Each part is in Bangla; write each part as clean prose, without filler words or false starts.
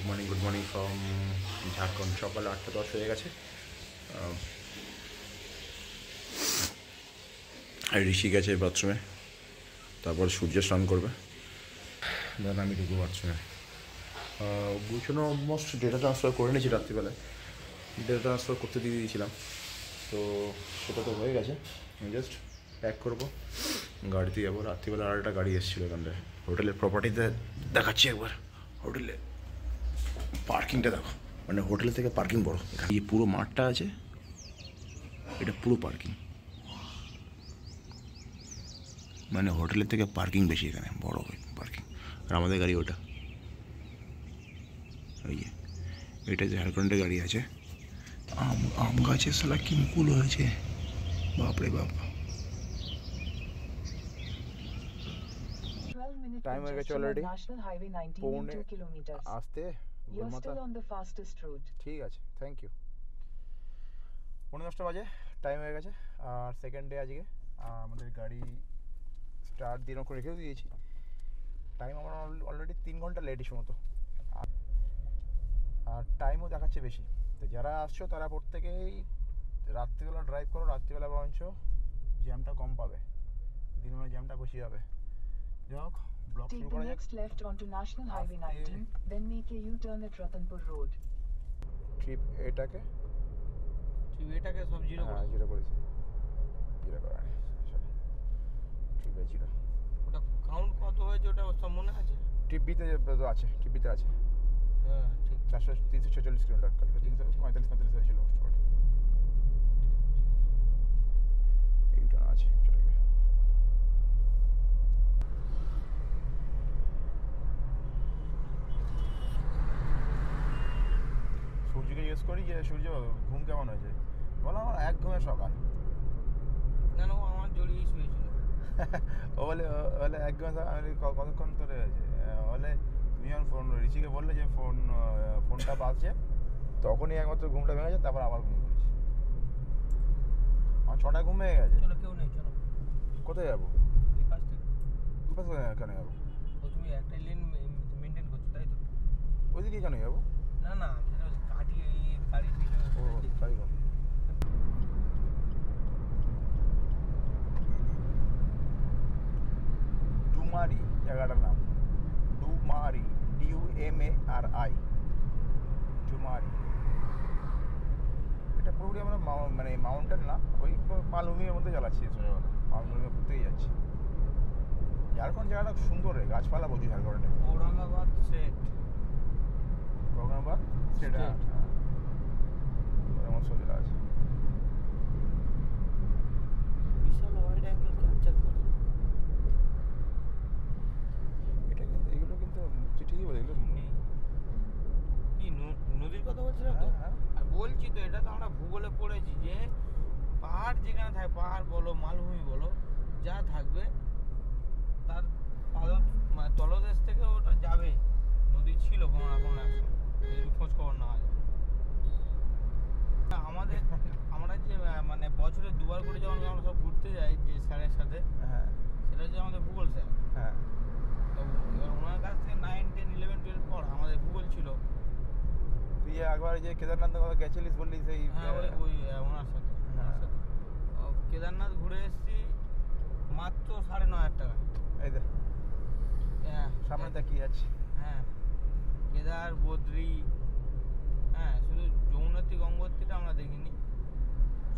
Good morning from Jharkhand. সকাল 8:10 হয়ে গেছে। ঋষি গেছে বাথরুমে, তারপর সূর্য স্নান করবে, দেন আমি ঢুকবো বাথরুমে। গুছানো অলমোস্ট ডেটা ট্রান্সফার করে নিয়েছি রাত্রিবেলায়, ডেটা ট্রান্সফার করতে দিয়ে দিয়েছিলাম, তো সেটা তো হয়ে গেছে। আমি জাস্ট প্যাক করবো, গাড়িতে যাবো। রাত্রিবেলা আর একটা গাড়ি এসেছিলো এখানটায়, হোটেলের প্রপার্টিতে দেখাচ্ছি একবার। হোটেলে পার্কিংটা দেখো, মানে হোটেল থেকে পার্কিং বড়। এই পুরো মাঠটা আছে, এটা পুরো পার্কিং, মানে হোটেলের থেকে পার্কিং বেশি এখানে, বড় পার্কিং। আর আমাদের গাড়ি ওটা, ওই যে এটা ঝাড়খণ্ডের গাড়ি আছে। আম গাছের সালা কি মুকুল হয়েছে, বাপরে বাপ। টাইম হয়ে গেছে অলরেডি, পৌনে আসতে। ঠিক আছে, থ্যাংক ইউ। 10:30 বাজে, টাইম হয়ে গেছে। আর সেকেন্ড ডে আজকে আমাদের গাড়ি স্টার্ট দিয়ে করে রেখেও দিয়েছি। টাইম আমার অলরেডি 3 ঘন্টা লেট ইস্যু মতো, আর টাইমও দেখাচ্ছে বেশি। তো যারা আসছো তারা প্রত্যেকেই রাত্রিবেলা ড্রাইভ করো, রাত্রিবেলা বরঞ্চ জ্যামটা কম পাবে, দিনের বেলা জ্যামটা বেশি হবে। যাই হোক, ব্লগ শুরু করা যাক। left onto National Highway 19, then make a U-turn at Ratanpur Road. Trip এটাকে সব জিরো করে, হ্যাঁ জিরো করেছি, জিরো করা নেই, ট্রিপ এ জিরো। ওটা কাউন্ট কত হয়েছে ওটা সব মনে আছে? ট্রিপ বিতে তো আছে, ট্রিপ বিতে আছে। হ্যাঁ ঠিক, 346 কিলোমিটার, কালকে 345 হয়েছিল মোটামুটি। এইটা আছে এটাকে। সূর্যকে জিজ্ঞেস করি যে সূর্য ঘুম কেমন হয়েছে, বলো আমার এক ঘুমের সকাল। না না, ও আমার জড়িয়েই শুয়েছিল। ও বলে এক ঘুমের সকাল। আমি কতক্ষণ ধরে হয়েছে? বলে তুমি যখন ফোন ঋষিকে বললে যে ফোনটা বাজছে, তখনই একমাত্র ঘুমটা ভেঙে গেছে, তারপর আবার ঘুমিয়ে পড়েছি। আমার 6টায় ঘুম ভেঙে গেছে। চলো, কেউ নেই, চলো। কোথায় যাবো? এই পাশ থেকে। দু পাশ কেন যাবো? ও তুমি একটা লেন মেনটেন করছো, তাই তো? ওইদিকে কেন যাবো? না না, সেটা হচ্ছে কাটিয়ে গাড়ি পিছনে। ও তাই বল। ডুমারি জায়গাটার নাম, ডুমারি, DUMARI, ডুমারি। এটা পুরোপুরি আমরা মানে মাউন্টেন না, ওই মালভূমির মধ্যে চালাচ্ছি, সোজা কথা মালভূমির ঘুরতেই যাচ্ছি। ঝাড়খণ্ড জায়গাটা সুন্দর রে, গাছপালা প্রচুর ঝাড়খণ্ডে। ঔরঙ্গাবাদ সেট, ঔরঙ্গাবাদ সেটা আমার সোজা আছে। বিশাল ওয়াইড অ্যাঙ্গেল ক্যাপচার করে। এটা কিন্তু এগুলো কিন্তু ঠিকই বলে, এগুলো কি নদীর কথা বলছিলাম তো? হ্যাঁ। আর বলছি তো, এটা তো আমরা ভূগোলে পড়েছি যে পাহাড় যেখানে থাকে, পাহাড় বলো মালভূমি বলো, যা থাকবে তার মানে তলদেশ থেকে ওটা যাবে। নদী ছিল কোনো না কোনো একসময়, যদি খোঁজ খবর না হয়। আমরা যে মানে বছরে 2বার করে যখন আমরা সব ঘুরতে যাই যে স্যারের সাথে, হ্যাঁ সেটা হচ্ছে আমাদের ভূগোল স্যার। হ্যাঁ। তো এবার ওনার কাছ থেকে 9, 10, 11, 12 পর আমাদের ভূগোল ছিল। তুই একবার যে কেদারনাথের কথা গেছিলিস বললি, সেই হ্যাঁ, ওই ওনার সাথে। কেদারনাথ ঘুরে এসেছি মাত্র 9,500 টাকা। এই দে হ্যাঁ, সামনে তাকিয়ে আছে। হ্যাঁ, কেদার, বদ্রী, হ্যাঁ, শুধু যমুনেত্রী গঙ্গোত্রীটা আমরা দেখিনি,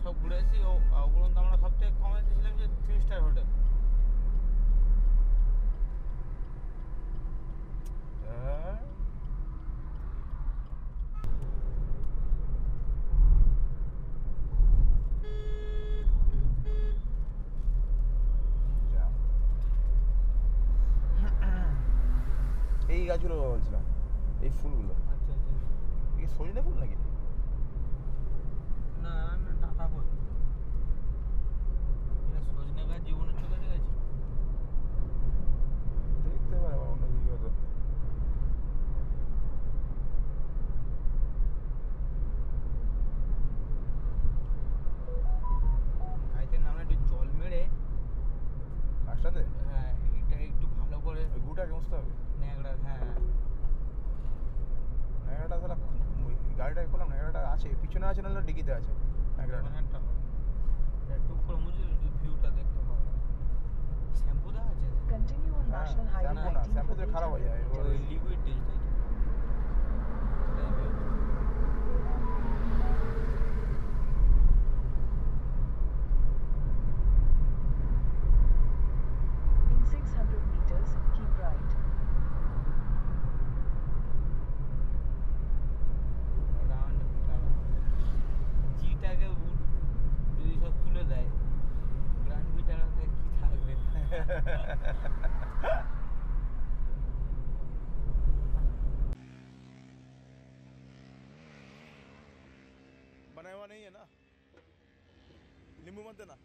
সব ঘুরে এসেছি। উপরন্ত আমরা সব থেকে কমে ছিলাম যে 3 স্টার হোটেল। এই গাছগুলো বলছিলাম, এই ফুলগুলো আচ্ছা আচ্ছা, এই সজনে ফুল নাকি? না না, টাকা বই। এটা সজনে গাছ জীবনের চোখে দেখেছি। দেখতে পারে আবার অন্য কিছু হয়তো। গাড়িতে নামলে একটু জল মেরে, গাছটাতে হ্যাঁ, এটা একটু ভালো করে ওই গুটাকে মুছতে হবে। ন্যাংরা, হ্যাঁ, আছে, পিছনে আছে না ডিকিতে আছে মানে একটা টুক করে মুছে ভিউটা দেখতে পাবো। শ্যাম্পু দেওয়া আছে? Continue on হ্যাঁ National Highway শ্যাম্পু না, 19 শ্যাম্পু for তো খারাপ হয়ে যায়। 800 ওই meters. লিকুইড ডিশ তাই তো? In 600 meters, keep right. Round জিটাকে যদি সব তুলে দেয়, গ্র্যান্ড ভিটারাতে কি থাকবে? बनाया हुआ नहीं है ना, नींबू मत देना,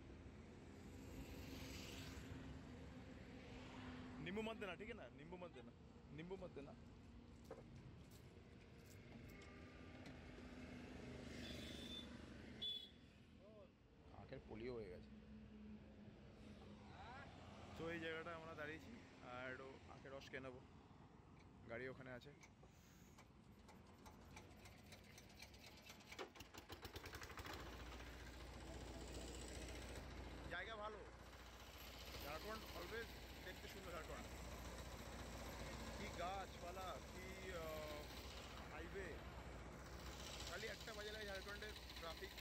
नींबू मत देना, ठीक है ना, नींबू मत देना, नींबू मत देना। আখের পলিও হয়ে গেছে। তো এই জায়গাটা আমরা দাঁড়িয়েছি আর একটু আখের রস খেয়ে নেবো, গাড়ি ওখানে আছে। জায়গা ভালো, ঝাড়খণ্ড অলওয়েজ দেখতে সুন্দর। ঝাড়খণ্ড কি গাছপালা, কি হাইওয়ে, খালি একটা বাজে লাগে ঝাড়খণ্ডের ট্রাফিক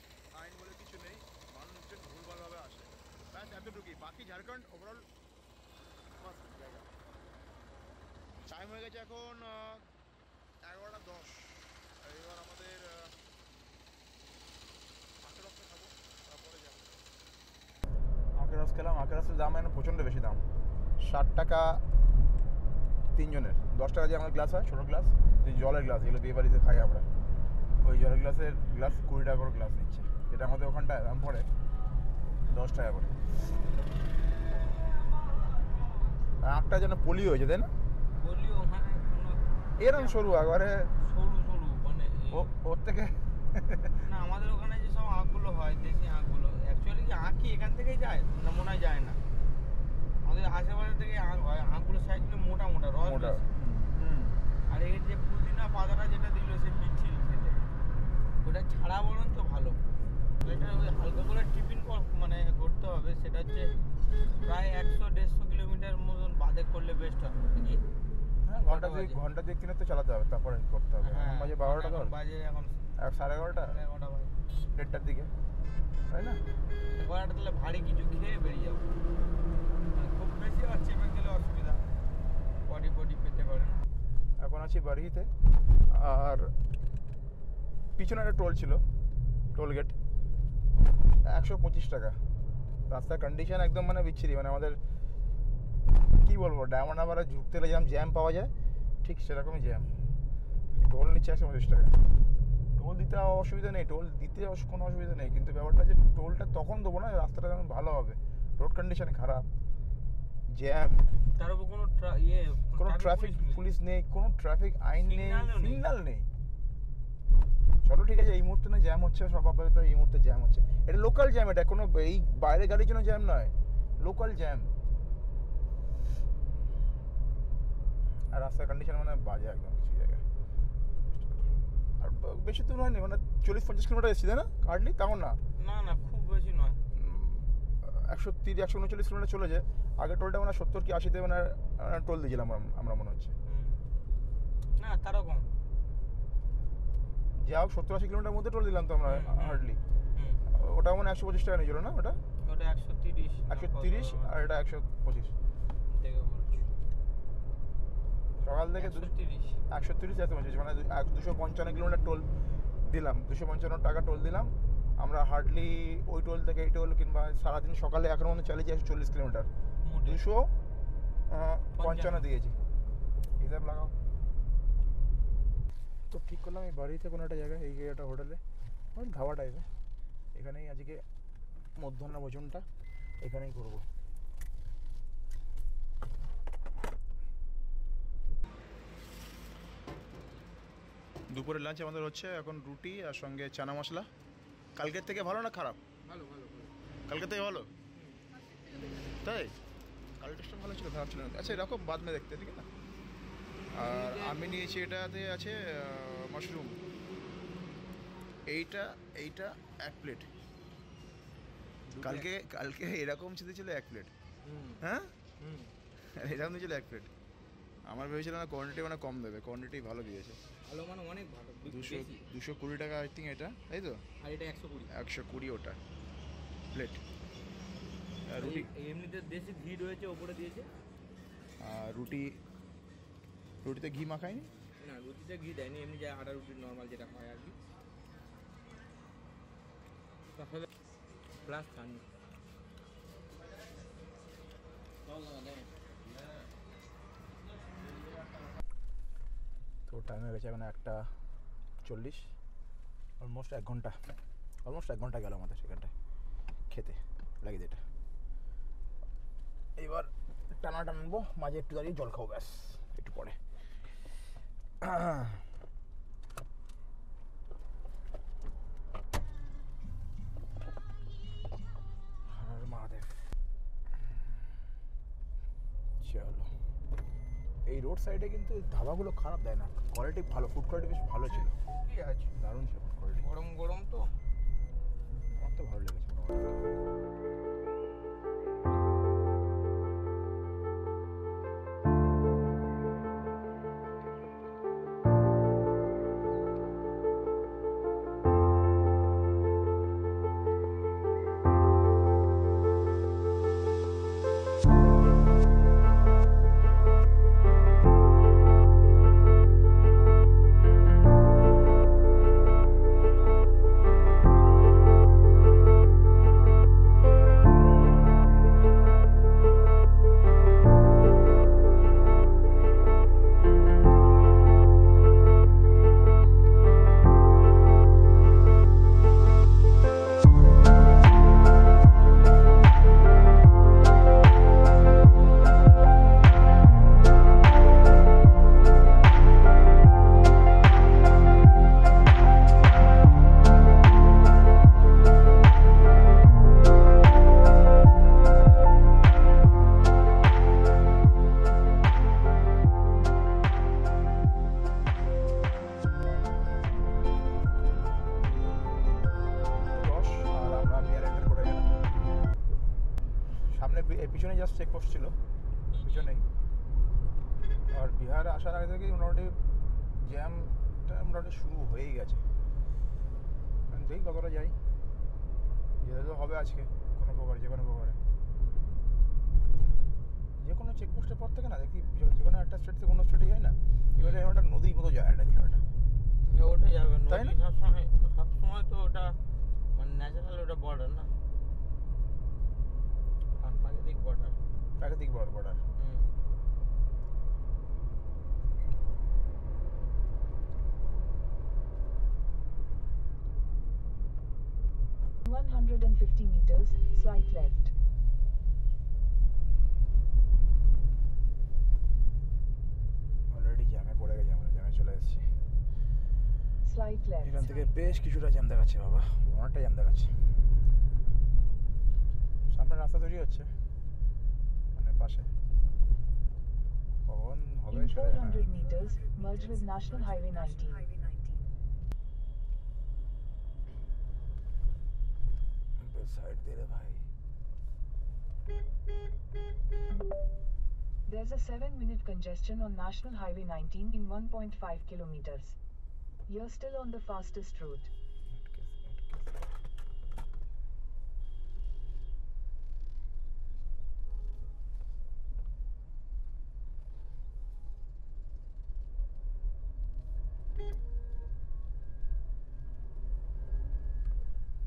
আইন বলে কিছু নেই, মানুষজন ভুলভালভাবে আসে, ব্যাস এতটুকুই। বাকি ঝাড়খণ্ড ওভারঅল মাস্ত জায়গা। টাইম হয়ে গেছে এখন 11:10। এবার আমাদের আখের রসটা খাবো, তারপরে যাবো। আখের রস খেলাম। আখের রসের দাম এখন প্রচণ্ড বেশি দাম, 60 টাকা তিনজনের। 10 টাকা যে আমার গ্লাস হয়, ছোটো গ্লাস, যে জলের গ্লাস, এগুলো বিয়ে বাড়িতে খাই আমরা, ওই জলের গ্লাসের গ্লাস 20 টাকা করে গ্লাস নিচ্ছে। এটা আমাদের ওখানটায় দাম পড়ে 10 টাকা করে। আখটা যেন পলি হয়েছে, তাই না? বলিও মানে এরকম সরু একবারে, সরু সরু মানে ওর থেকে না। আমাদের ওখানে যে সব আখগুলো হয়, দেশি আখগুলো, অ্যাকচুয়ালি কি আখ কি এখান থেকেই যায় না? মনে হয় যায় না, আমাদের আশেপাশে থেকে আখ হয়। আখগুলোর সাইজগুলো মোটা মোটা, রস মোটা। বেশি। আর এর যে পুদিনা পাতাটা যেটা দিল, সে মিছিল খেতে, ওটা ছাড়া বরঞ্চ ভালো। এটা ওই হালকা করে টিফিন মানে করতে হবে, সেটা হচ্ছে প্রায় 100-150 কিলোমিটার মতন বাদে করলে বেস্ট হবে নাকি? হ্যাঁ, ঘন্টা দুই তিনে তো চালাতে হবে, তারপরে করতে হবে। হ্যাঁ, বাজে 12টা, ধর বাজে এখন 11:30, 11টা বাজে, 1:30টার দিকে, তাই না? গলাটা তাহলে ভারী কিছু খেয়ে বেরিয়ে যাবো, মানে খুব বেশি আর চেপে গেলে অসুবিধা, বডি পেতে পারে না। এখন আছি বাড়িতে, আর পিছনে একটা টোল ছিল, টোল গেট 125 টাকা। রাস্তার কন্ডিশন একদম মানে বিচ্ছিরি, মানে আমাদের কী বলবো, ডায়মন্ড হারবারে ঢুকতে গেলে যেরকম জ্যাম পাওয়া যায়, ঠিক সেরকমই জ্যাম। টোল নিচ্ছে 125 টাকা। টোল দিতে অসুবিধা নেই, টোল দিতে কোনো অসুবিধা নেই, কিন্তু ব্যাপারটা যে টোলটা তখন দেবো না, রাস্তাটা যেমন ভালো হবে, রোড কন্ডিশন খারাপ, জ্যাম, তার উপর কোনো কোনো ট্রাফিক পুলিশ নেই, কোনো ট্রাফিক আইন নেই, সিগন্যাল নেই। চলো ঠিক আছে, এই মুহূর্তে না জ্যাম হচ্ছে, সব আপাতত এই মুহূর্তে জ্যাম হচ্ছে, এটা লোকাল জ্যাম, এটা কোনো এই বাইরে গাড়ির জন্য জ্যাম নয়, লোকাল জ্যাম। আর রাস্তার কন্ডিশন মানে বাজে একদম কিছু জায়গায়। আর বেশি দূর হয়নি, মানে 40-50 কিলোমিটার এসেছি, তাই না? হার্ডলি, তেমন না, না খুব বেশি নয়, 130-139 কিলোমিটার চলে যায়। আগে টোলটা মানে 70 কি 80-তে মানে টোল দিয়েছিলাম আমরা মনে হচ্ছে। না তারও কম, যা হোক 70-80 কিলোমিটার মধ্যে টোল দিলাম তো আমরা হার্ডলি। ওটা মানে 125 টাকা নিয়েছিল না? ওটা 130 আর এটা 125 দেখে বলছি। সকাল থেকে 130 125, মানে 255 কিলোমিটার টোল দিলাম, 255 টাকা টোল দিলাম আমরা হার্ডলি। ওই টোল থেকে এই টোল, কিংবা সারাদিন সকালে এখন মধ্যে চালিয়ে যাচ্ছি 40 কিলোমিটার, 255 দিয়েছি, হিসাব লাগাও। তো ঠিক করলাম এই বাড়িতে কোনো একটা জায়গায়, এই একটা হোটেলে, ধাবা টাইপে, এখানেই আজকে মধ্যাহ্ন ভোজনটা এখানেই করবো। দুপুরের লাঞ্চ আমাদের হচ্ছে এখন রুটি আর সঙ্গে চানা মশলা। কালকের থেকে ভালো না খারাপ? ভালো, কালকের থেকে ভালো, তাই? কাল টেস্টটা ভালো ছিল, খারাপ ছিল না। আচ্ছা এরকম বাদ মে দেখতে, ঠিক আছে। আর আমি নিয়েছি, এটাতে আছে মাশরুম, এইটা এইটা 1 প্লেট, কালকে কালকে এরকম ছিল 1 প্লেট, হ্যাঁ এরকম ছিল 1 প্লেট। আমার ভেবেছিলাম না কোয়ান্টিটি মানে কম দেবে, কোয়ান্টিটি ভালো দিয়েছে। ভালো মানে অনেক ভালো, 220 টাকা আই থিঙ্ক এটা, তাই তো? আর এটা 120। 120 ওটা প্লেট। রুটি এমনিতে দেশি ঘি রয়েছে ওপরে দিয়েছে। রুটিতে ঘি মাখায়নি না, রুটিতে ঘি দেয়নি, এমনি যা আটা রুটি নর্মাল যেটা হয় আর কি, তাহলে প্লাস চাটনি। তো টাইম হয়ে গেছে এখন 1:40, অলমোস্ট 1 ঘন্টা গেল আমাদের সেখানটায় খেতে লাগিয়ে এটা। এবার টানা টানবো, মাঝে একটু দাঁড়িয়ে জল খাবো, ব্যাস একটু পরে। হর মহাদেব। চলো, এই রোড সাইডে কিন্তু ধাবাগুলো খারাপ দেয় না, কোয়ালিটি ভালো, ফুড কোয়ালিটি বেশ ভালো ছিল, কি আছে, দারুণ ছিল ফুড কোয়ালিটি। গরম গরম তো আমার তো ভালো লেগেছে মোটামুটি। পিছনে জাস্ট চেকপোস্ট ছিল, পিছনেই। আর বিহার আসার আগে থেকেই মোটামুটি জ্যামটা মোটামুটি শুরু হয়েই গেছে। দেখি কতটা যাই, যেতে তো হবে আজকে কোনো প্রকারে, যে কোনো প্রকারে। যে কোনো চেকপোস্টের পর থেকে না দেখি যে কোনো একটা স্টেট থেকে কোনো স্টেটে যায় না, এবারে একটা নদীর মতো যায় এটা, ওটা ওটা যাবে তাই না? সবসময় তো ওটা মানে ন্যাচারাল, ওটা বর্ডার না, প্রাকৃতিক বর্ডার। প্রাকৃতিক border. In 150 meters, slight left. Already জ্যামে পড়ে গেছে, আমরা জ্যামে চলে এসেছি। Slight এখান left. থেকে বেশ কিছুটা জ্যাম দেখাচ্ছে বাবা, অনেকটা জ্যাম দেখাচ্ছে। সামনে রাস্তা তৈরি হচ্ছে মানে পাশে, কখন হবে In সেটা জানা 400 নেই। meters, merge with National Highway 19. Side দে রে ভাই। There's a 7-minute congestion on National Highway 19 in 1.5 kilometers. You're still on the fastest route.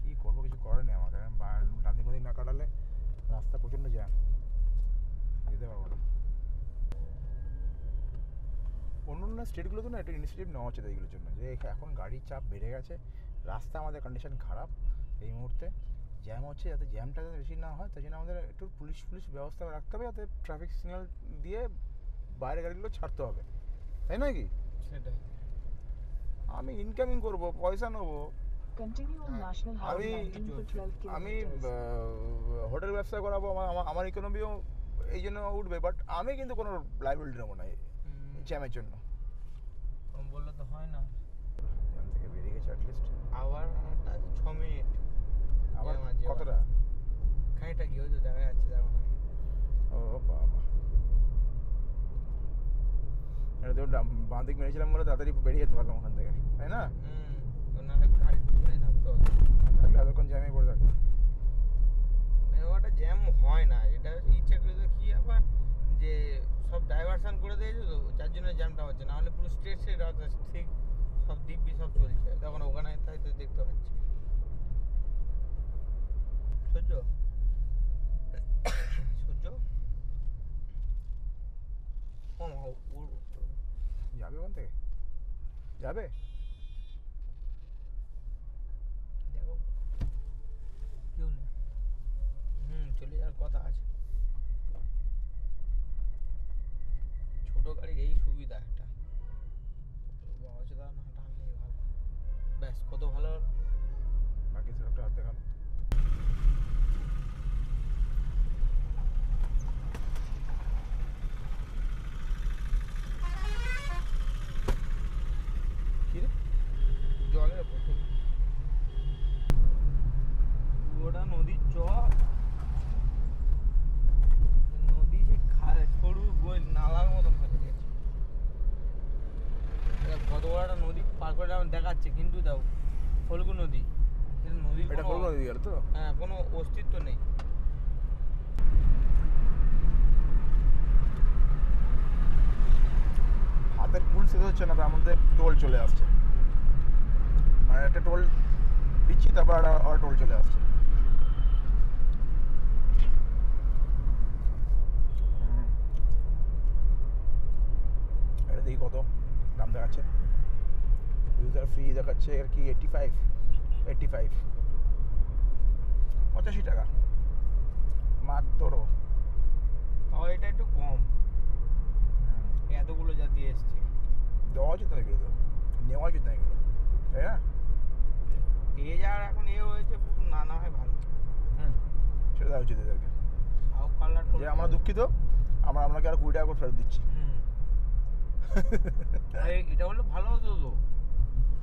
কি করবো, কিছু করার নেই আমার, কারণ ডান দিক না কাটালে রাস্তা প্রচণ্ড জ্যাম, যেতে পারবো না। অন্য অন্য স্টেটগুলোতে না একটা ইনিশিয়েটিভ নেওয়া হচ্ছে এইগুলোর জন্য, যে এখন গাড়ির চাপ বেড়ে গেছে, রাস্তা আমাদের কন্ডিশন খারাপ এই মুহূর্তে, জ্যাম হচ্ছে, যাতে জ্যামটা যাতে বেশি না হয় তাই জন্য আমাদের একটু পুলিশ ব্যবস্থা রাখতে হবে, যাতে ট্রাফিক সিগন্যাল দিয়ে বাইরে গাড়িগুলো ছাড়তে হবে, তাই নয় কি? সেটাই। আমি ইনকামিং করব, পয়সা নেবো, Continue on National Highway 19 for 12 আমি kilometers. হোটেল ব্যবসা করাবো, আমার ইকোনমিও এই জন্য উঠবে, বাট আমি কিন্তু কোনো লাইবিলিটি নেবো না জ্যামের জন্য। কম বললে তো হয় না। জ্যাম থেকে বেরিয়ে গেছি আছে অ্যাটলিস্ট। আবার আছে 6 মিনিট। আবার জ্যাম আছে আবার। কতটা? খানিকটা কি হয়তো দেখা যাচ্ছে, দেখো না। ও বাবা, এটা তো বাঁ দিক মেরেছিলাম বলে তাড়াতাড়ি বেরিয়ে যেতে পারলাম ওখান থেকে, তাই না? তো নাহলে গাড়ি পিছনে থাকতে হতো। থাকলে এতক্ষণ জ্যামে পড়ে থাকতো। ওটা জ্যাম হয় না, এটা ইচ্ছাকৃত কি আবার যে সব ডাইভারশন করে দিয়েছে তো, যার জন্য জ্যামটা হচ্ছে। না হলে পুরো স্ট্রেট রাস্তা, ঠিক সব দিব্যি সব চলছে। তখন ওখানে তাই তো দেখতে পাচ্ছি। সূর্য সূর্য ও মা, যাবে ওখান থেকে? যাবে? দেখো কেউ নেই। চলে যাওয়ার কথা আছে। ছোট গাড়ির এই সুবিধা একটা, অচেতন না টানলেই ভালো। ব্যাস কত ভালো হলো। বাকি সবটা হাত দেখানো। কি রে? জলের বোতল, ওটা নদীর চর। নদী যে সরু নালার মতন হয়ে গেছে। কত বড় একটা নদী পার করে আমার দেখাচ্ছে, কিন্তু দাও ফল্গু নদী। নদীর এটা কোনো- ফল্গু নদী গেল তো? হ্যাঁ, কোনো অস্তিত্ব নেই। হাতের পুল শেষ হচ্ছে না, তার মধ্যে টোল চলে আসছে। মানে একটা টোল দিচ্ছি, তারপর আর টোল চলে আসছে। এটা দেখি কত দাম দেখাচ্ছে। ইউজার ফ্রি দেখাচ্ছে আর কি 85 85 টাকা মাত্র। তাও এটা একটু কম, এতগুলো যা দিয়ে এসছে। দেওয়া উচিত না এগুলো, তো নেওয়া উচিত না এগুলো, তাই না? যার এখন হয়েছে, না হয় ভালো। সেটা দেওয়া উচিত এদেরকে। সাউ কালার যে আমরা দুঃখিত, আপনাকে আর 20 টাকা করে ফেরত দিচ্ছি। এটা হলো ভালো হতো তো।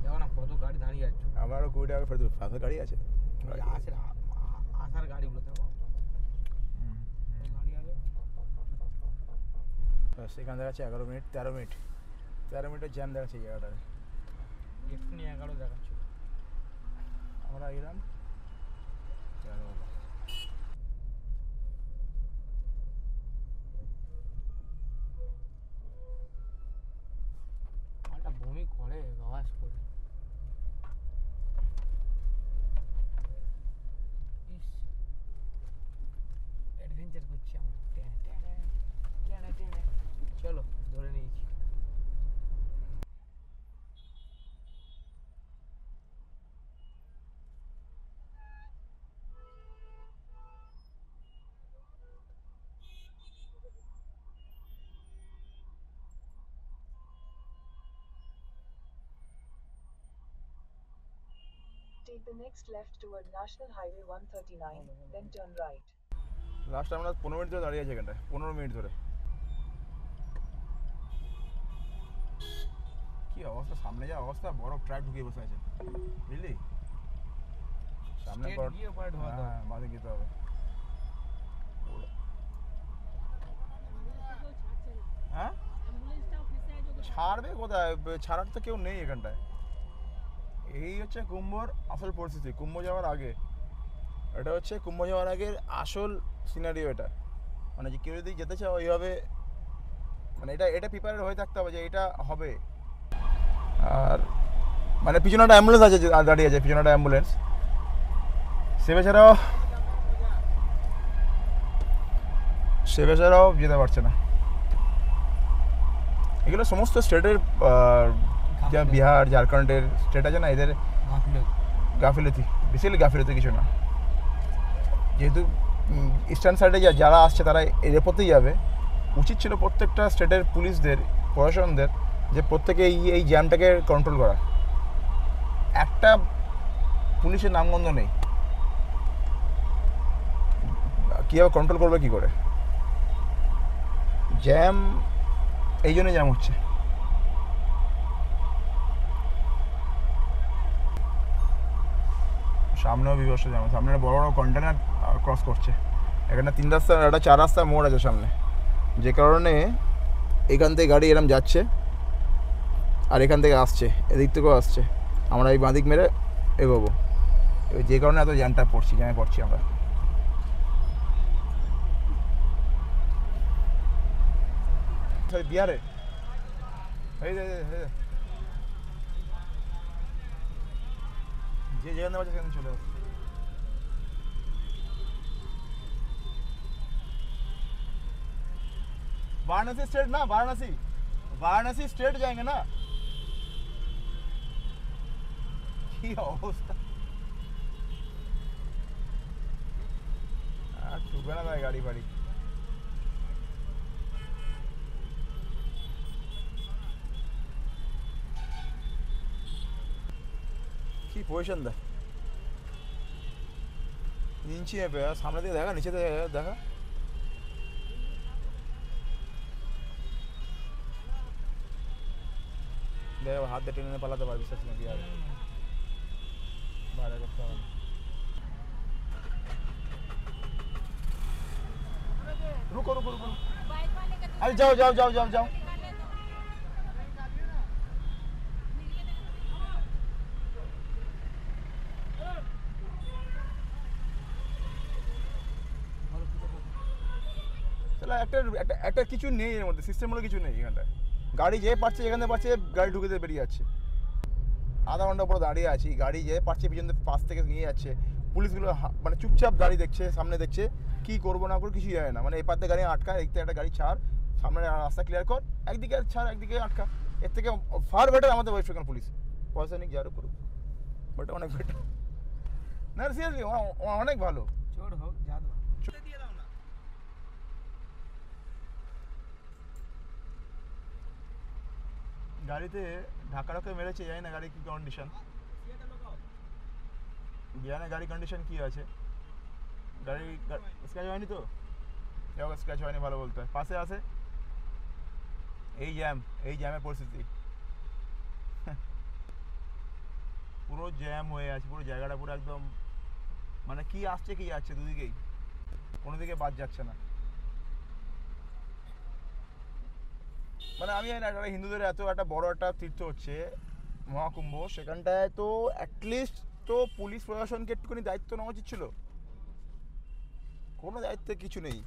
দেখো না কত গাড়ি দাঁড়িয়ে আছে। আমরা আরো 20 টাকা করে ফেরত দেবো। ফাঁকা গাড়ি আছে, আসার গাড়িগুলো দেখো গাড়ি আছে। সেখান দেখাচ্ছে 11 মিনিট 13 মিনিটের জ্যাম দেখাচ্ছে এই জায়গাটায়। এক্ষুনি 11 দেখাচ্ছিল। আমরা এলাম 13 হলো। মালটা বমি করে আওয়াজ করে। ইস, অ্যাডভেঞ্চার করছি আমরা। চলো ধরে নিয়েছি। Take the next left toward National Highway 139, then turn right. Last আমরা 15 মিনিট ধরে দাঁড়িয়ে আছি এখানটায়, 15 মিনিট ধরে। কি অবস্থা, সামনে যা অবস্থা, বড় ট্রাক ঢুকিয়ে বসে আছে, বুঝলি? সামনে Straight বড়, গিয়ে পরে ঢোকাতে হবে। হ্যাঁ বাঁধে যেতে হবে। হ্যাঁ ছাড়বে কোথায়, ছাড়ার তো কেউ নেই এখানটায়। এই হচ্ছে কুম্ভর আসল পরিস্থিতি, কুম্ভ যাওয়ার আগে। এটা হচ্ছে কুম্ভ যাওয়ার আগের আসল সিনারিও এটা। মানে যে কেউ যদি যেতে চাও ওইভাবে, মানে এটা প্রিপেয়ার হয়ে থাকতে হবে যে এটা হবে। আর মানে পিছনে একটা অ্যাম্বুলেন্স আছে, দাঁড়িয়ে আছে পিছনে একটা অ্যাম্বুলেন্স। সে বেচারাও যেতে পারছে না। এগুলো সমস্ত স্টেটের, যা বিহার ঝাড়খণ্ডের স্টেট আছে না, এদের গাফিলতি, বেসিক্যালি গাফিলতি কিছু না। যেহেতু ইস্টার্ন সাইডে যারা আসছে তারা এরপরতেই যাবে, উচিত ছিল প্রত্যেকটা স্টেটের পুলিশদের, প্রশাসনদের যে প্রত্যেকে এই জ্যামটাকে কন্ট্রোল করা। একটা পুলিশের নামগন্ধ নেই, কীভাবে কন্ট্রোল করবে কী করে? জ্যাম এই জন্যই জ্যাম হচ্ছে। সামনেও বিভৎস জ্যাম, সামনে বড় বড় কন্টেনার ক্রস করছে। এখানে 3 রাস্তা একটা 4 রাস্তা মোড় আছে সামনে, যে কারণে এখান থেকে গাড়ি এরম যাচ্ছে আর এখান থেকে আসছে, এদিক থেকেও আসছে। আমরা এই বাঁদিক মেরে এগোবো, যে কারণে এত জ্যামে পড়ছি আমরা। বিহারে এই যে যেখানে পাচ্ছে সেখানে চলে আসছে। वाराणसी स्टेट ना, वाराणसी स्टेट जाएंगे ना। কি অবস্থা, আর ঢুকবে না ভাই গাড়ি ফাড়ি। কি পজিশন দেখ, নিচে সামনে দিকে দেখা, নিচে দেখা। देखो हाथ दे टेने पालाते पारबি सच में बिहार বাইরে করতে হবে। रुको अरे जाओ চলো একটা কিছু নেই এর মধ্যে, সিস্টেম হলো কিছু নেই এখানটায়। গাড়ি যে পাচ্ছে এখানে পাচ্ছে, গাড়ি ঢুকে দিয়ে বেরিয়ে যাচ্ছে। আধা ঘন্টা পরে দাঁড়িয়ে আছি, গাড়ি যে পাচ্ছে পিছন পাশ থেকে নিয়ে যাচ্ছে। পুলিশগুলো মানে চুপচাপ দাঁড়িয়ে দেখছে, সামনে দেখছে, কি করবো না করবো কিছু জানে না। মানে এই পাতে গাড়ি আটকা, একদিকে একটা গাড়ি ছাড়, সামনে রাস্তা ক্লিয়ার কর, একদিকে ছাড় একদিকে আটকা। এর থেকে ফার বেটার আমাদের ওয়েস্ট বেঙ্গল পুলিশ। পয়সা নিক যারও করুক, বাট অনেক বেটার। না সিরিয়াসলি অনেক ভালো। চোর হোক জাদু দিয়ে দাও না। গাড়িতে ঢাকা মেরেছে, জানি না গাড়ি কি কন্ডিশন, জানি গাড়ি কন্ডিশন কি আছে। গাড়ি স্ক্র্যাচ হয়নি তো, স্ক্র্যাচ হয়নি ভালো বলতে হয়। পাশে আছে এই জ্যামের পরিস্থিতি, পুরো জ্যাম হয়ে আছে, পুরো জায়গাটা পুরো একদম মানে কি আসছে কি যাচ্ছে, দুদিকেই কোনো দিকে বাদ যাচ্ছে না। মানে আমি জানি না, একটা হিন্দুদের এত একটা বড় একটা তীর্থ হচ্ছে মহাকুম্ভ, সেখানটায় তো অ্যাটলিস্ট তো পুলিশ প্রশাসনকে একটুখানি দায়িত্ব নেওয়া উচিত ছিল। কোনো দায়িত্ব কিছু নেই।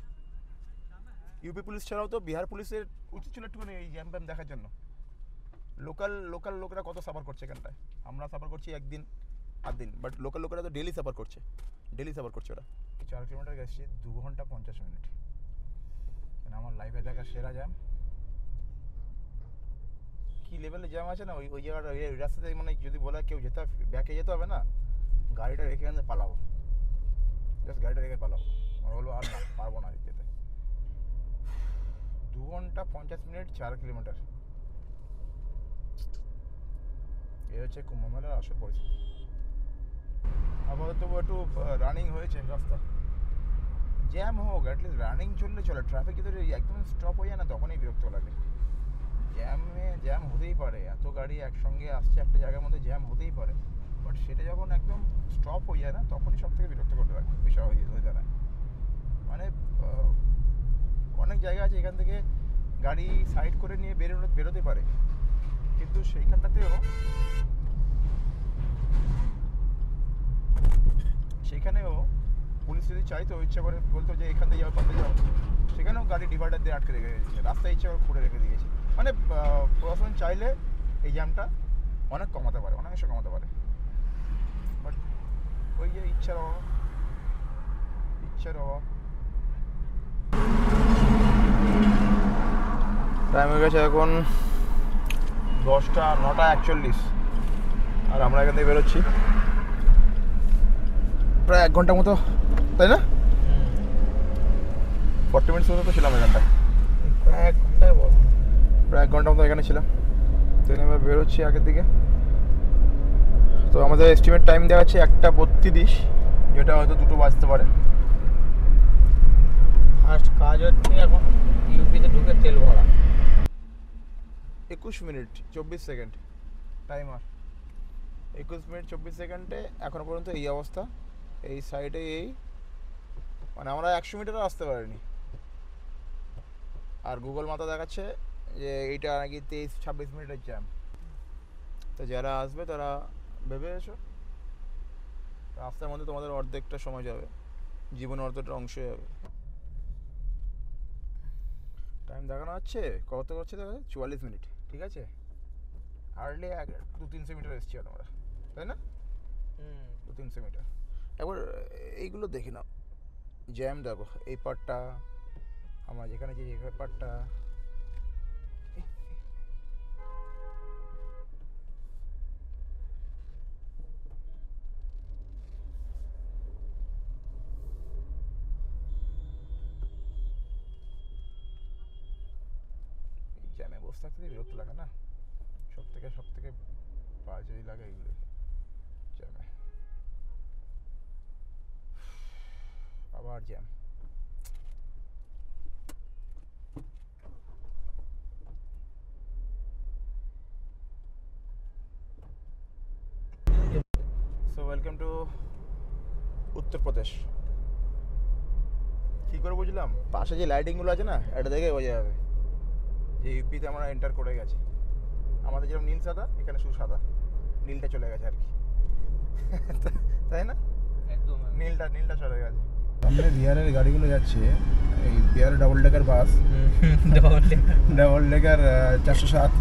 ইউপি পুলিশ ছাড়াও তো বিহার পুলিশের উচিত ছিল একটুখানি এই জ্যাম প্যাম দেখার জন্য। লোকাল লোকেরা কত সাফার করছে এখানটায়, আমরা সাফার করছি একদিন 8 দিন, বাট লোকাল লোকেরা তো ডেলি সাফার করছে ওরা। 4 কিলোমিটার গেছি 2 ঘন্টা 50 মিনিট, আমার লাইফে দেখা সেরা জ্যাম। কি লেভেলে জ্যাম আছে না ওই জায়গাটা, ওই রাস্তাতে মানে যদি বলে কেউ ব্যাকে যেতে হবে না, গাড়িটা রেখে এখানে পালাবো, জাস্ট গাড়িটা রেখে পালাবো। আমার বলবো আর না, পারবো না যেতে। 2 ঘন্টা 50 মিনিট 4 কিলোমিটার, এই হচ্ছে কুম্ভ মেলার আসল পরিস্থিতি। আপাতত একটু রানিং হয়েছে রাস্তা, জ্যাম হোক অ্যাটলিস্ট রানিং চললে চলে। ট্রাফিক যদি একদম স্টপ হয়ে যায় না, তখনই বিরক্ত লাগে। জ্যাম হতেই পারে, এত গাড়ি একসঙ্গে আসছে একটা জায়গার মধ্যে, জ্যাম হতেই পারে, বাট সেটা যখন একদম স্টপ হয়ে যায় না, তখনই সব থেকে বিরক্ত করতে লাগে বিষয় হয়ে দাঁড়ায়। মানে অনেক জায়গা আছে এখান থেকে গাড়ি সাইড করে নিয়ে বেরোতে পারে, কিন্তু সেইখানেও পুলিশ যদি চাইতো ইচ্ছা করে বলতো যে এখান থেকে যাও পাতে যাও, সেখানেও গাড়ি ডিভাইডার দিয়ে আটকে রেখে দিয়েছে, রাস্তায় ইচ্ছা করে খুঁড়ে রেখে দিয়েছে। মানে প্রশাসন চাইলে এই জ্যামটা অনেক কমাতে পারে, অনেকাংশে কমাতে পারে, বাট ওই যে ইচ্ছার অভাব। টাইম হয়ে গেছে এখন 9:41, আর আমরা এখান থেকে বেরোচ্ছি প্রায় 1 ঘন্টার মতো, তাই না? 40 মিনিটস মতো তো ছিলাম এখানটায়, প্রায় 1 ঘন্টায় বল, প্রায় 1 ঘন্টা মতো এখানে ছিলাম। তো আমরা বেরোচ্ছি আগের দিকে। তো আমাদের এস্টিমেট টাইম দেওয়া আছে 1:32, যেটা হয়তো 2টো বাজতে পারে। ফার্স্ট কাজ হচ্ছে এখন ইউপিতে ঢুকে তেল ভরা। 21 মিনিট 24 সেকেন্ড টাইমার। 21 মিনিট 24 সেকেন্ডে এখনো পর্যন্ত এই অবস্থা। এই সাইডে এই মানে আমরা 100 মিটারও আসতে পারিনি। আর গুগল মাথা দেখাচ্ছে যে এইটা নাকি 23-26 মিনিটের জ্যাম। তো যারা আসবে তারা ভেবে এসো, রাস্তার মধ্যে তোমাদের অর্ধেকটা সময় যাবে, জীবনের অর্ধেকটা অংশ যাবে। টাইম দেখানো হচ্ছে কত হচ্ছে, দেখা 44 মিনিট, ঠিক আছে। হার্ডলি 200-300 মিটার এসছি আমরা, তাই না? 200-300 মিটার। একবার এইগুলো দেখে নাও, জ্যাম দেখো, এই পার্টটা আমরা যেখানে যে এই পার্টটা, জ্যামে বসে থাকতে বিরক্ত লাগে না? সব থেকে বাজেই লাগে এইগুলো জ্যামে। আবার jam. So welcome to Uttar Pradesh. কী করে বুঝলাম? পাশে যে লাইটিংগুলো আছে না, এটা দেখে বোঝা যাবে যে ইউপিতে আমরা এন্টার করে গেছি। আমাদের যেরকম নীল সাদা, এখানে শুধু সাদা, নীলটা চলে গেছে আর কি, তাই না? একদম নীলটা চলে গেছে। সামনে বিহারের গাড়িগুলো যাচ্ছে, এই বিহারের ডাবল ডেকার বাস, ডাবল ডেকার 407,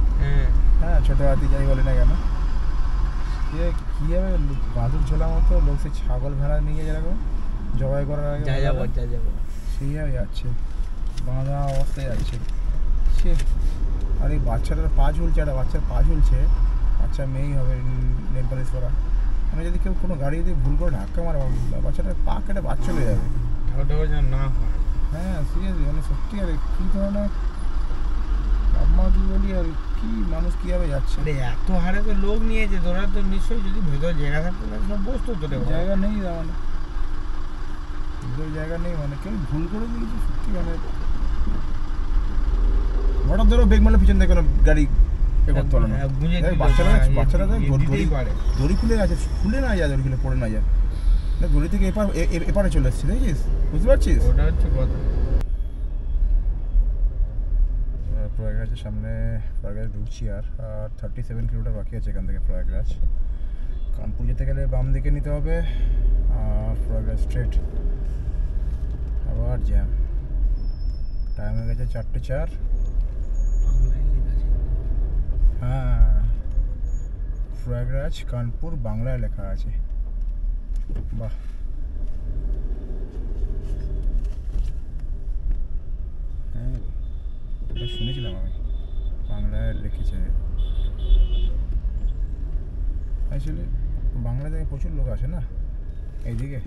হ্যাঁ, ছোটো হাতি যাই বলে না কেন, কীভাবে বাদুর ঝোলা মতো লোক সে ছাগল ভেড়া নিয়ে যেরকম জবাই করার আগে সেইভাবে যাচ্ছে, বাঁধা অবস্থায় যাচ্ছে সে। আর এই বাচ্চাটার পা ঝুলছে, একটা বাচ্চার পা ঝুলছে, বাচ্চা মেয়েই হবে, নেল পালিশ করা। মানে যদি কেউ কোনো গাড়ি যদি ভুল করে ধাক্কা মারে, বাচ্চাটার পা কেটে বাদ চলে যাবে। না হয়, হ্যাঁ সিরিয়াসলি, মানে সত্যি। আর কী ধরনের আম্মা কী বলি, আর কি মানুষ কীভাবে যাচ্ছে, এত হারে তো লোক নিয়েছে, তোরা তো নিশ্চয়ই যদি ভেতরে জায়গা থাকতো সব বসতো, তো জায়গা নেই, মানে জায়গা নেই, মানে কেউ ভুল করে দিয়েছে সত্যি। মানে হঠাৎ ধরো বেগ মারলে পিছন থেকে কোনো গাড়ি এ করতে পারে না। বাচ্চারা দড়ি খুলে গেছে, খুলে না যায়, দড়ি খুলে পড়ে না যায়, দড়ি থেকে এপারে চলে এসছে, দেখছিস? বুঝতে পারছিস? ওটা হচ্ছে কথা। প্রয়াগরাজের সামনে, প্রয়াগরাজ ঢুকছি, আর 37 কিলোমিটার বাকি আছে এখান থেকে প্রয়াগরাজ। কানপুর যেতে গেলে বাম দিকে নিতে হবে, আর প্রয়াগরাজ স্ট্রেট। আবার জ্যাম। টাইম হয়ে গেছে 4:04। হ্যাঁ, প্রয়াগরাজ কানপুর বাংলায় লেখা আছে, বাহ। হ্যাঁ, এটা শুনেছিলাম আমি, বাংলায় লিখেছে। অ্যাকচুয়ালি বাংলা থেকে প্রচুর লোক আসে না এইদিকে,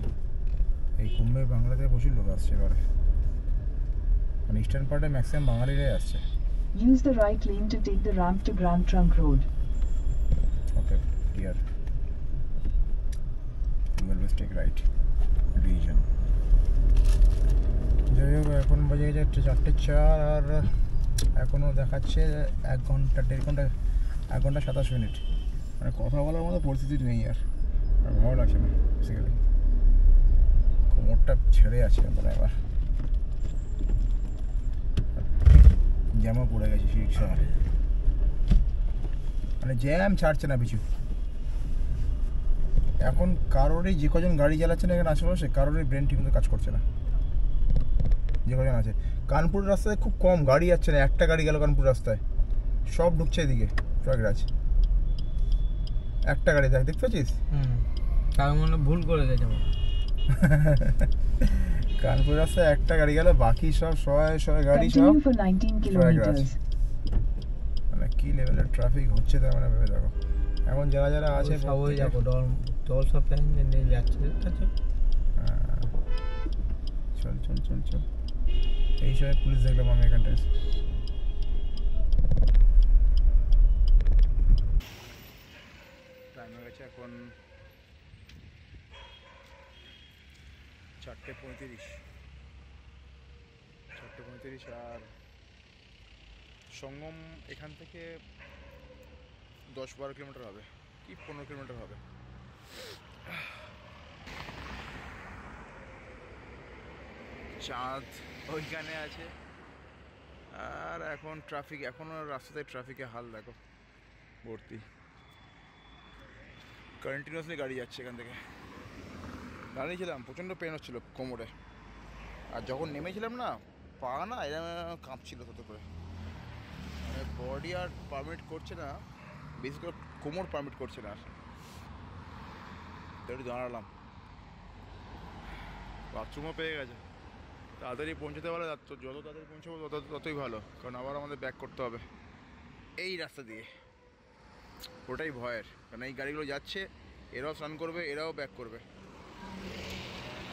এই কুম্ভে বাংলা থেকে প্রচুর লোক আসছে এবারে, মানে ইস্টার্ন পার্টে ম্যাক্সিমাম বাঙালিরাই আসছে। Use the right lane to take the ramp to Grand Trunk Road. Okay, clear. You always take right decision. যাই হোক, এখন বাজে গেছে 4:04, আর এখনও দেখাচ্ছে 1 ঘন্টা 27 মিনিট। মানে কথা বলার মতো পরিস্থিতি নেই, আর ভালো লাগছে না বেসিক্যালি, কোমরটা ছেড়ে আছে মানে এবার। জ্যামও পড়ে গেছে রিক্সা, মানে জ্যাম ছাড়ছে না পিছু। এখন কারোরই, যে কজন গাড়ি চালাচ্ছে না এখানে আশেপাশে, কারোরই ব্রেন ঠিক মতো কাজ করছে না, যে কজন আছে। কানপুর রাস্তায় খুব কম গাড়ি যাচ্ছে না, একটা গাড়ি গেল কানপুর রাস্তায়, সব ঢুকছে এদিকে প্রয়াগরাজ। একটা গাড়ি দেখতে পাচ্ছিস? তার মনে ভুল করে গেছে কানপুর রাস্তায় একটা গাড়ি গেল, বাকি সব শয়ে গাড়ি সব প্রয়াগরাজ। মানে কি লেভেলের ট্রাফিক হচ্ছে তার মানে ভেবে দেখো। এখন যারা আছে সবাই যাবো, দল সব প্যাসেঞ্জার নিয়ে যাচ্ছে, চল। এই সময় পুলিশ দেখলাম আমি এখানটায়। টাইম হয়ে গেছে এখন 4:35, আর সঙ্গম এখান থেকে 10-12 কিলোমিটার হবে, কি 15 কিলোমিটার হবে। চাঁদ ওইখানে আছে, আর এখন ট্রাফিক, এখনো রাস্তাতে ট্রাফিকে হাল দেখো ভর্তি, কন্টিনিউয়াসলি গাড়ি যাচ্ছে এখান থেকে। দাঁড়িয়েছিলাম, প্রচণ্ড পেন হচ্ছিল কোমরে, আর যখন নেমেছিলাম না পা না এরকম কাঁপছিল তত করে, মানে বডি আর পারমিট করছে না, বেশি করে কোমর পারমিট করছে না। আর একটু দাঁড়ালাম, বাথরুমও পেয়ে গেছে, তাড়াতাড়ি পৌঁছতে পারলে যত তাড়াতাড়ি পৌঁছাবো ততই ভালো, কারণ আবার আমাদের ব্যাক করতে হবে এই রাস্তা দিয়ে, ওটাই ভয়ের, কারণ এই গাড়িগুলো যাচ্ছে, এরাও স্নান করবে, এরাও ব্যাক করবে,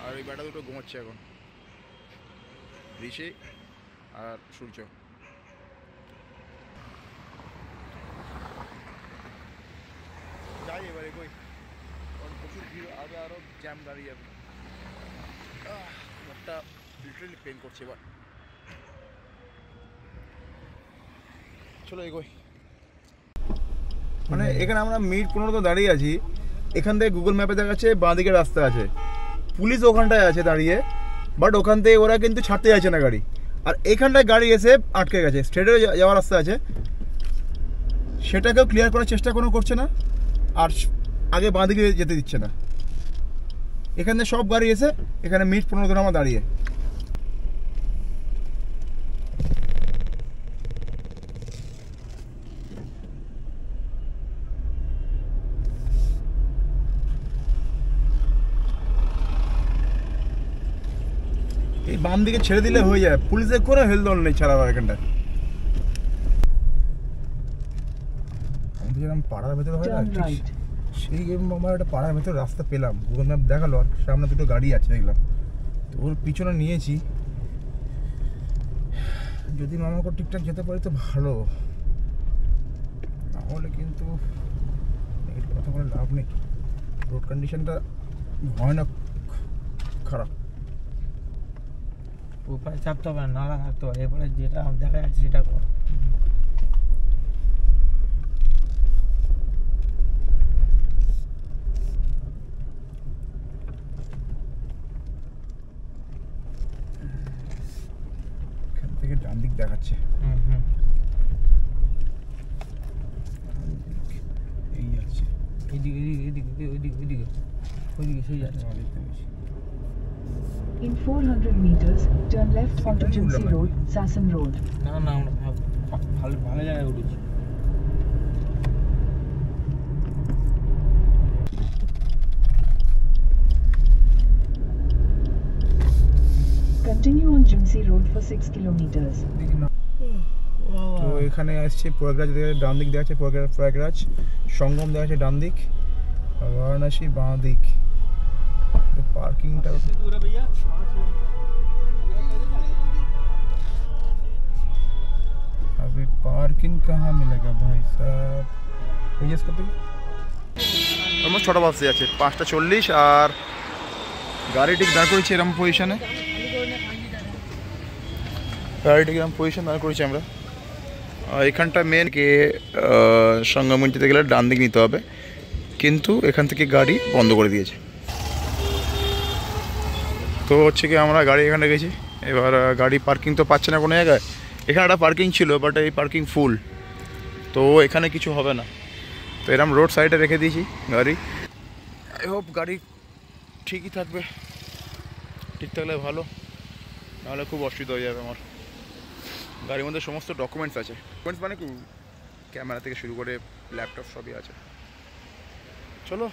আর এই ব্যাটা দুটো ঘুমোচ্ছে এখন, ঋষি আর সূর্য। যাই এবারে কই, কারণ প্রচুর ভিড়, আগে আরও জ্যাম দাঁড়িয়ে যাবে, একটা লিটারেলি পেন করছে এবার। চলো এগোই। মানে এখানে আমরা মিনিট 15 দাঁড়িয়ে আছি, এখান থেকে গুগল ম্যাপে দেখাচ্ছে বাঁ দিকে রাস্তা আছে, পুলিশ ওখানটায় আছে দাঁড়িয়ে, বাট ওখান থেকে ওরা কিন্তু ছাড়তে যাচ্ছে না গাড়ি, আর এখানটায় গাড়ি এসে আটকে গেছে, স্ট্রেটে যাওয়ার রাস্তা আছে সেটাকেও ক্লিয়ার করার চেষ্টা কোনো করছে না, আর আগে বাঁ দিকে যেতে দিচ্ছে না। এখানে সব গাড়ি এসে এখানে মিনিট 15 ধরে আমরা দাঁড়িয়ে। এই বাম দিকে ছেড়ে দিলে হয়ে যায়, পুলিশের কোনো হেলদোল নেই ছাড়াবার এখানটা। আমাদের যেরকম পাড়ার ভেতরে হয় না, সেই আমার একটা পাড়ার ভেতরে রাস্তা পেলাম, গুগল ম্যাপ দেখালো, আর সামনে দুটো গাড়ি আছে দেখলাম, তো ওর পিছনে নিয়েছি, যদি মামাকে ঠিকঠাক যেতে পারি তো ভালো, নাহলে কিন্তু কথা বলে লাভ নেই, রোড কন্ডিশনটা ভয়ানক খারাপ। উপরে চাপতে হবে, নালা থাকতে হবে, এরপরে যেটা দেখা যাচ্ছে সেটা কর। এখান থেকে ডান দিক দেখাচ্ছে, এই যাচ্ছে, এইদিকে ওইদিকে সেই যাচ্ছে। In 400 meters, turn left onto Jimsy Road, Sasson Road. না আমরা ভালো ভালো জায়গায় উঠেছি। Continue on Jimsy Road for 6 kilometers. তো এখানে আসছে প্রয়াগরাজ, ডান দিক দেখাচ্ছে প্রয়াগরাজ, সঙ্গম দেখাচ্ছে ডান দিক, বারাণসী বাঁ দিক। পার্কিংটা अभी पार्किंग कहाँ मिलेगा भाई साहब? एडजस्ट करते অলমোস্ট 6টা বাজতে যাচ্ছে, 5:40, আর গাড়ি ঠিক দাঁড় করেছি এরকম পজিশনে, গাড়ি ঠিক এরকম পজিশন দাঁড় করেছি আমরা। এখানটা মেন কে সঙ্গমে যেতে গেলে ডান দিক নিতে হবে, কিন্তু এখান থেকে গাড়ি বন্ধ করে দিয়েছে, তো হচ্ছে কি আমরা গাড়ি এখানে গেছি, এবার গাড়ি পার্কিং তো পাচ্ছে না কোনো জায়গায়, এখানে একটা পার্কিং ছিল বাট এই পার্কিং ফুল, তো এখানে কিছু হবে না, তো এরকম রোড সাইডে রেখে দিয়েছি গাড়ি। আই হোপ গাড়ি ঠিকই থাকবে, ঠিক থাকলে ভালো, নাহলে খুব অসুবিধা হয়ে যাবে আমার। গাড়ির মধ্যে সমস্ত ডকুমেন্টস আছে, ডকুমেন্টস মানে কি ক্যামেরা থেকে শুরু করে ল্যাপটপ সবই আছে। চলো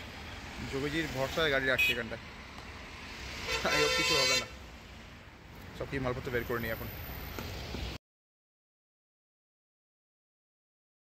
যোগীজির ভরসায় গাড়ি রাখছি এখানটায়, আই হোপ কিছু হবে না, সব কি মালপত্র বের করে নিই এখন।